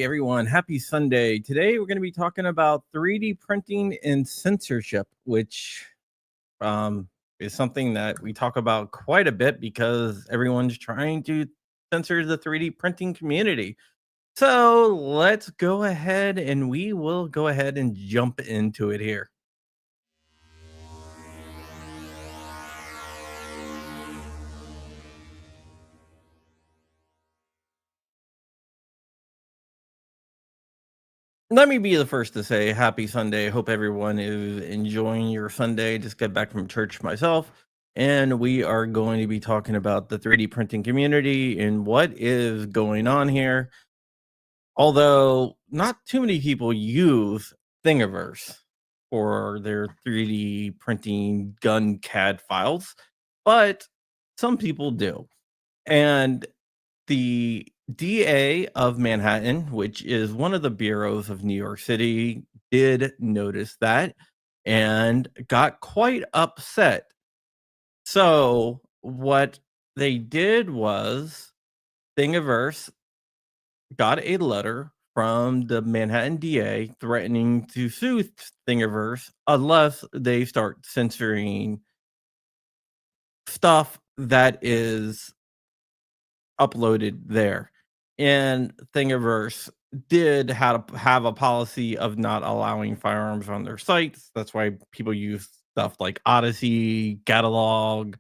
Hey everyone, happy Sunday. Today we're going to be talking about 3D printing and censorship, which um, is something that we talk about quite a bit because everyone's trying to censor the 3D printing community. So let's go ahead and we will go ahead and jump into it here. Let me be the first to say happy Sunday. Hope everyone is enjoying your Sunday. Just got back from church myself, and we are going to be talking about the 3D printing community and what is going on here. Although not too many people use Thingiverse for their 3D printing gun CAD files, but some people do. And the DA of Manhattan, which is one of the bureaus of New York City, did notice that and got quite upset. So, what they did was Thingiverse got a letter from the Manhattan DA threatening to sue Thingiverse unless they start censoring stuff that is uploaded there. And Thingiverse did have a policy of not allowing firearms on their sites. That's why people use stuff like Odyssey, Catalog,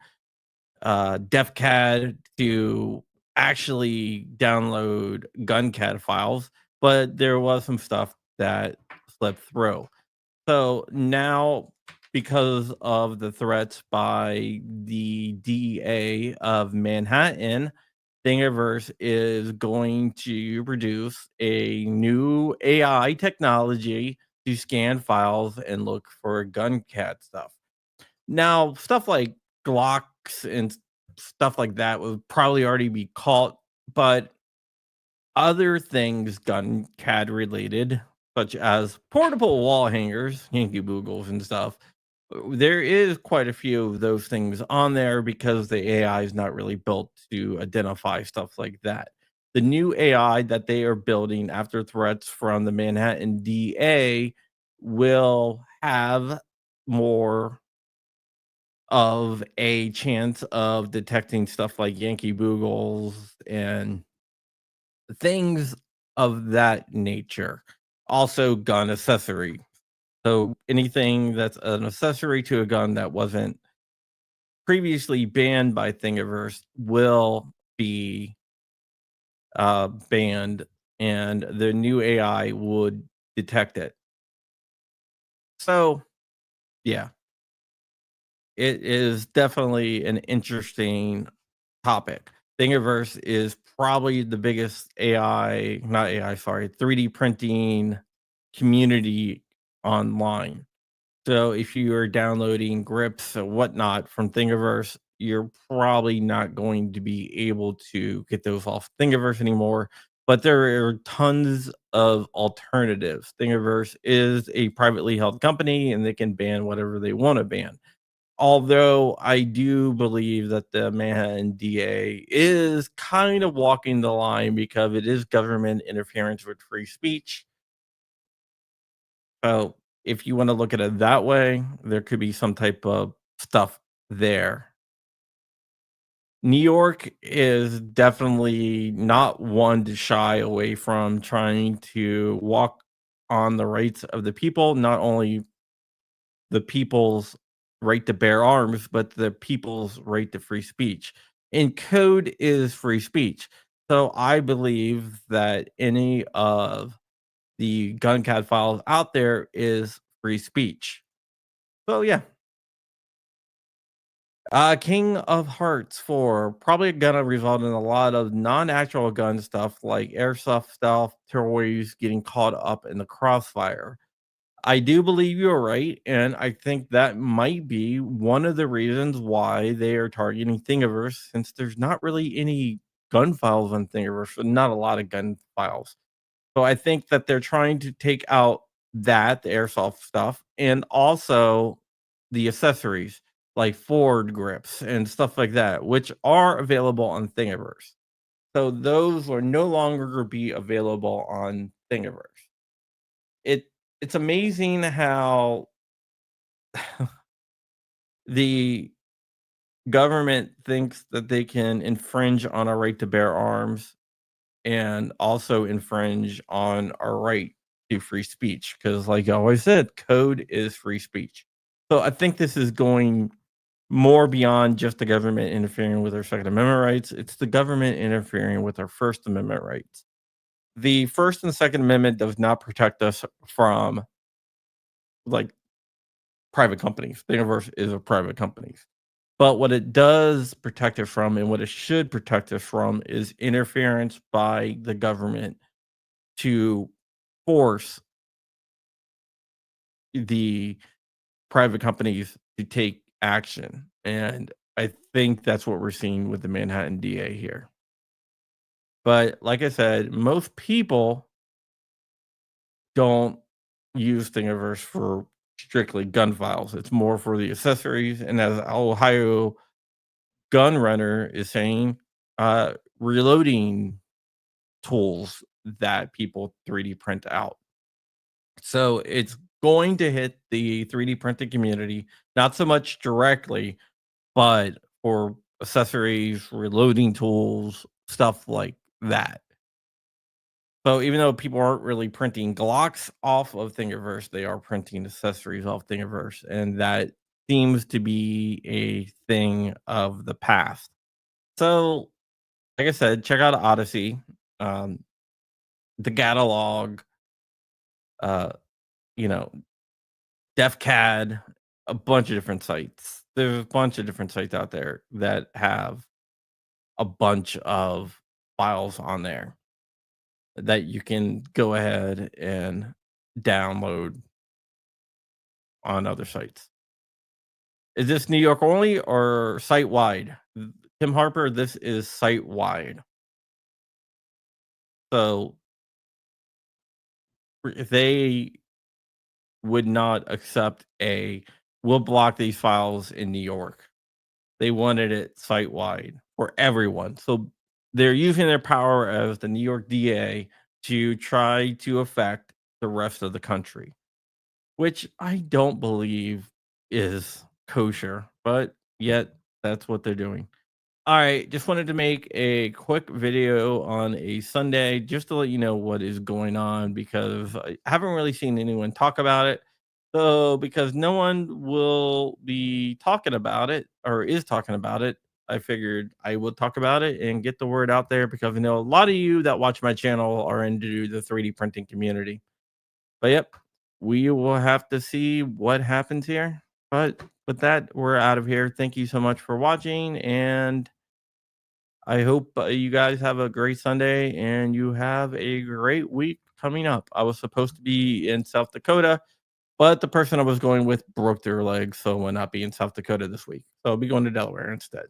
DefCAD to actually download GunCAD files. But there was some stuff that slipped through. So now, because of the threats by the DEA of Manhattan, Thingiverse is going to produce a new AI technology to scan files and look for gun cat stuff. Now, stuff like Glocks and stuff like that would probably already be caught, but other things gun CAD related, such as portable wall hangers, Yankee Boogles and stuff, there is quite a few of those things on there because the AI is not really built to identify stuff like that. The new AI that they are building after threats from the Manhattan DA will have more of a chance of detecting stuff like Yankee Boogles and things of that nature. Also, gun accessory. So anything that's an accessory to a gun that wasn't previously banned by Thingiverse will be banned, and the new AI would detect it. So, yeah, it is definitely an interesting topic. Thingiverse is probably the biggest AI, not AI, sorry, 3D printing community online. So if you are downloading grips or whatnot from Thingiverse, you're probably not going to be able to get those off Thingiverse anymore. But there are tons of alternatives. Thingiverse is a privately held company and they can ban whatever they want to ban. Although I do believe that the Manhattan DA is kind of walking the line because it is government interference with free speech. So if you want to look at it that way, there could be some type of stuff there. New York is definitely not one to shy away from trying to walk on the rights of the people, not only the people's right to bear arms, but the people's right to free speech. And code is free speech. So I believe that any of the gun cat files out there is free speech. So yeah, King of Hearts 4 probably gonna result in a lot of non-actual gun stuff like airsoft stuff, toys getting caught up in the crossfire. I do believe you're right, and I think that might be one of the reasons why they are targeting Thingiverse, since there's not really any gun files on Thingiverse, not a lot of gun files. So I think that they're trying to take out that, the airsoft stuff, and also the accessories like Ford grips and stuff like that, which are available on Thingiverse. So those will no longer be available on Thingiverse. It it's amazing how the government thinks that they can infringe on our right to bear arms and also infringe on our right to free speech. Because, like I always said, code is free speech. So I think this is going more beyond just the government interfering with our Second Amendment rights. It's the government interfering with our First Amendment rights. The First and Second Amendment does not protect us from like private companies. The universe is a private companies. But what it does protect us from and what it should protect us from is interference by the government to force the private companies to take action. And I think that's what we're seeing with the Manhattan DA here. But like I said, most people don't use Thingiverse for strictly gun files. It's more for the accessories. And as Ohio gun runner is saying, reloading tools that people 3D print out. So it's going to hit the 3D printing community, not so much directly, but for accessories, reloading tools, stuff like that. So even though people aren't really printing Glocks off of Thingiverse, they are printing accessories off Thingiverse, and that seems to be a thing of the past. So, like I said, check out Odyssey, um, the catalog, uh, you know, DefCAD, a bunch of different sites. There's a bunch of different sites out there that have a bunch of files on there that you can go ahead and download on other sites. Is this New York only or site wide? Tim Harper, this is site wide. So if they would not accept we'll block these files in New York. They wanted it site wide for everyone. So they're using their power as the New York DA to try to affect the rest of the country, which I don't believe is kosher, but yet that's what they're doing. All right, just wanted to make a quick video on a Sunday just to let you know what is going on because I haven't really seen anyone talk about it. So, because no one will be talking about it or is talking about it, I figured I would talk about it and get the word out there because I know a lot of you that watch my channel are into the 3D printing community. But yep, we will have to see what happens here. But with that, we're out of here. Thank you so much for watching and I hope you guys have a great Sunday and you have a great week coming up. I was supposed to be in South Dakota, but the person I was going with broke their leg, so I will not be in South Dakota this week. So I'll be going to Delaware instead.